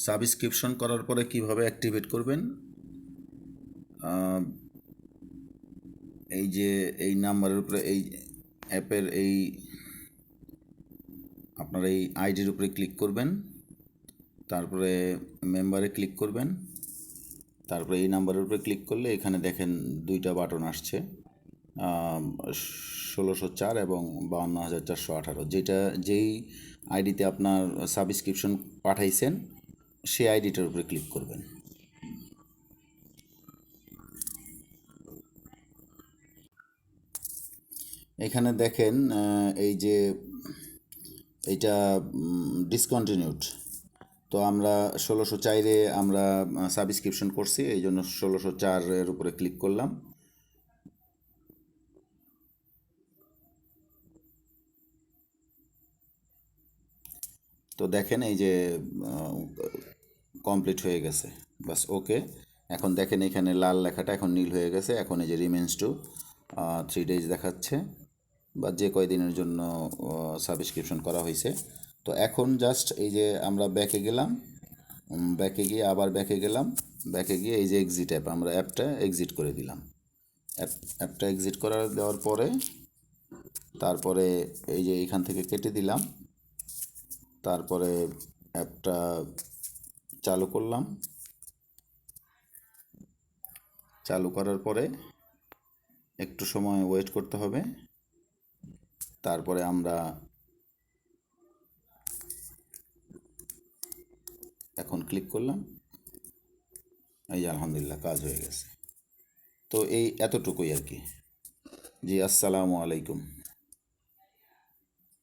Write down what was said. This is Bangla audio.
সাবস্ক্রিপশন করার পরে কিভাবে অ্যাক্টিভেট করবেন, এই যে এই নাম্বারের উপরে এই অ্যাপের এই আপনার এই আইডির উপরে ক্লিক করবেন, তারপরে মেম্বারে ক্লিক করবেন, তারপরে এই নাম্বারের উপরে ক্লিক করলে এখানে দেখেন দুইটা বাটন আসছে, 1604 এবং 52418, যেই আইডিতে আপনার সাবস্ক্রিপশন পাঠাইছেন সেই আইডিটার উপরে ক্লিক করবেন। এখানে দেখেন এই যে এইটা ডিসকন্টিনিউড, তো আমরা 1604-এ আমরা সাবস্ক্রিপশন করছি, এই জন্য 1604-এর উপরে ক্লিক করলাম। তো দেখেন এই যে কমপ্লিট হয়ে গেছে, বাস ওকে। এখন দেখেন এখানে লাল লেখাটা এখন নীল হয়ে গেছে, এখন এই যে রিমেন্স টু 3 days দেখাচ্ছে, বা যে কয়দিনের জন্য সাবস্ক্রিপশন করা হয়েছে। তো এখন জাস্ট এই যে আমরা ব্যাকে গেলাম, ব্যাকে গিয়ে আবার ব্যাকে গেলাম, ব্যাকে গিয়ে এই যে এক্সিট অ্যাপ, আমরা অ্যাপটা এক্সিট করে দিলাম। অ্যাপটা এক্সিট দেওয়ার পরে তারপরে এই যে এখান থেকে কেটে দিলাম, তারপরে অ্যাপটা চালু করলাম। চালু করার পরে একটু সময় ওয়েট করতে হবে, তারপরে আমরা এখন ক্লিক করলাম, এই যে আলহামদুলিল্লাহ কাজ হয়ে গেছে। তো এই এতটুকুই আর কি। জি, আসসালামু আলাইকুম।